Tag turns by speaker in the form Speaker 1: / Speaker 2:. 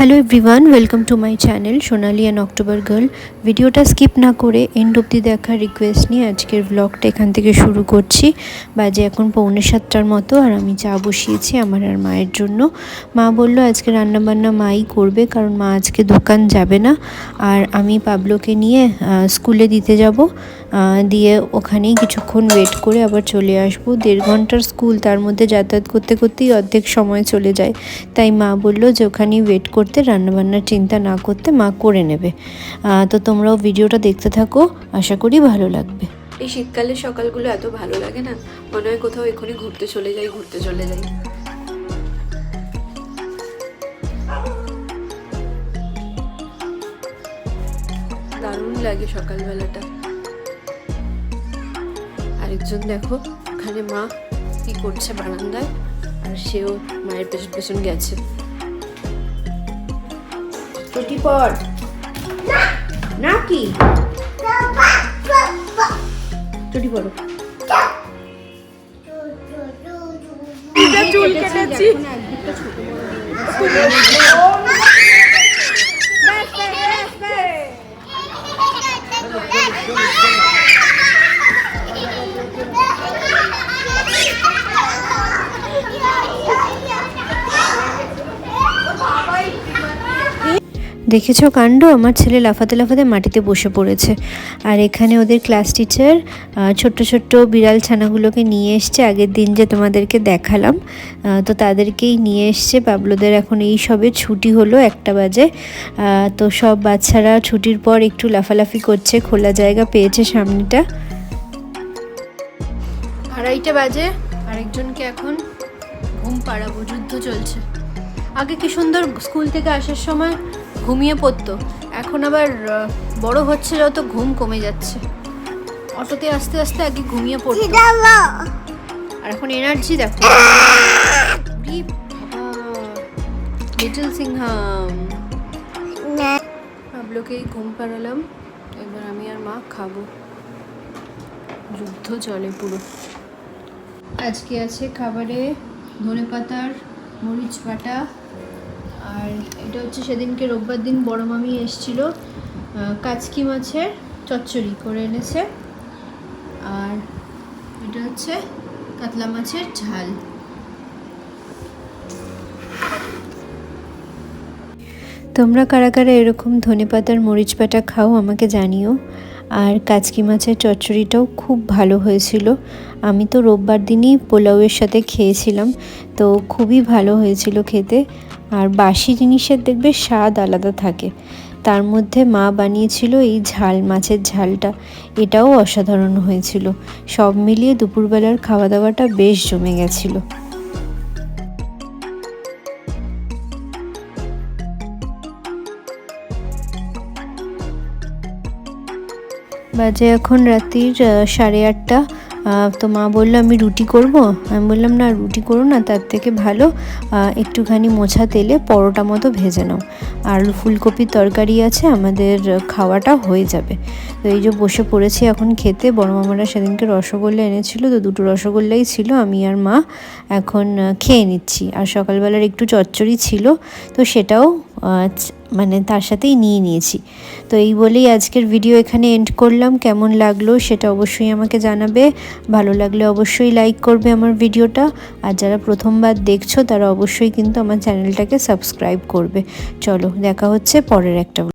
Speaker 1: Hello everyone, welcome to my channel Sonali and October girl. ভিডিওটা skip না করে and অবধি দেখার রিকোয়েস্ট নিয়ে আজকের ব্লগটা এখান থেকে শুরু করছি। বাজে এখন 6:45টার মতো, আর আমি চা বসিয়েছি আমার আর মায়ের জন্য। মা বললো আজকে রান্নাবান্না মাই করবে, কারণ মা আজকে দোকান যাবে না। আর আমি পাবলোকে নিয়ে স্কুলে দিতে যাব, দিয়ে ওখানেই কিছুক্ষণ ওয়েট করে আবার চলে আসবো। 1.5 ঘন্টার স্কুল, তার মধ্যে যাতায়াত করতে করতেই অর্ধেক সময় চলে যায়। তাই মা বললো যে ওখানেই ওয়েট করতে, রান্নাবান্নার চিন্তা না করতে, মা করে নেবে। তো তোমরাও ভিডিওটা দেখতে থাকো, আশা করি ভালো লাগবে।
Speaker 2: এই শীতকালের সকালগুলো এত ভালো লাগে না, মনে হয় কোথাও এখনই ঘুরতে চলে যাই। দারুণ লাগে সকালবেলাটা। আরেকজন দেখো ওখানে মা কি করছে বারান্দায়, আর সেও মায়ের পেছন পেছন গেছে। ছুটি পর না কি ছুটি পড়ো। চুল কেটেছি।
Speaker 1: দেখেছো কাণ্ড, আমার ছেলে লাফাতে লাফাতে মাটিতে বসে পড়েছে। আর এখানে ওদের ক্লাস টিচার ছোট্ট ছোট্ট বিড়াল ছানাগুলোকে নিয়ে এসছে, আগের দিন যে তোমাদেরকে দেখালাম, তো তাদেরকেই নিয়ে এসছে। পাবলোদের এখন এই সবে ছুটি হলো, 1টা বাজে। তো সব বাচ্চারা ছুটির পর একটু লাফালাফি করছে, খোলা জায়গা পেয়েছে সামনেটা। 2:30 বাজে, আরেকজনকে এখন ঘুম পাড়াবো, যুদ্ধ চলছে। আগে কি সুন্দর স্কুল থেকে আসার সময় ঘুমিয়ে পড়তো, এখন আবার বড় হচ্ছে যত ঘুম কমে যাচ্ছে। অটোতে আস্তে আস্তে আগে ঘুমিয়ে পড়তো, আর এখন এনার্জি দেখো। লিটল সিংহাম। পাবলোকেই ঘুম পাড়ালাম, এবার আমি আর মা খাবো। যুদ্ধ চলে পুরো। আজকে আছে খাবারে ধনেপাতার মরিচ বাটা, আর এটা হচ্ছে সেদিনকে রোববার দিন বড় মামি এসেছিল, কাচকি মাছের চচ্চড়ি করে এনেছে, আর এটা হচ্ছে কাতলা মাছের ঝাল। তোমরা কারা কারা এরকম ধনেপাতার মরিচ বাটা খাও আমাকে জানিও। আর কাচকি মাছের চচ্চড়িটাও খুব ভালো হয়েছিল। আমি তো রোববার দিনই পোলাওয়ের সাথে খেয়েছিলাম, তো খুবই ভালো হয়েছিল খেতে। আর বাসি জিনিসের দেখবে স্বাদ আলাদা থাকে। তার মধ্যে মা বানিয়েছিল এই ঝাল, মাছের ঝালটা, এটাও অসাধারণ হয়েছিল। সব মিলিয়ে দুপুরবেলার খাওয়া দাওয়াটা বেশ জমে গেছিলো। বাজে এখন রাত্রির 8:30। তো মা বললো আমি রুটি করব। আমি বললাম না, রুটি করো না, তার থেকে ভালো একটুখানি মোছা তেলে পরোটা মতো ভেজে নাও। আর ফুলকপির তরকারি আছে, আমাদের খাওয়াটা হয়ে যাবে। তো এই যে বসে পড়েছি এখন খেতে। বড় মামারা সেদিনকে রসগোল্লা এনেছিল, তো 2টো রসগোল্লাই ছিল, আমি আর মা এখন খেয়ে নিচ্ছি। আর সকালবেলার একটু চচ্চড়ি ছিল, তো সেটাও মানে তার সাথেই নিয়ে নিয়েছি। তো এই বলেই আজকের ভিডিও এখানে এন্ড করলাম। কেমন লাগলো সেটা অবশ্যই আমাকে জানাবে। ভালো লাগলে অবশ্যই লাইক করবে আমার ভিডিওটা, আর যারা প্রথমবার দেখছো তারা অবশ্যই কিন্তু আমার চ্যানেলটাকে সাবস্ক্রাইব করবে। চলো, দেখা হচ্ছে পরের একটা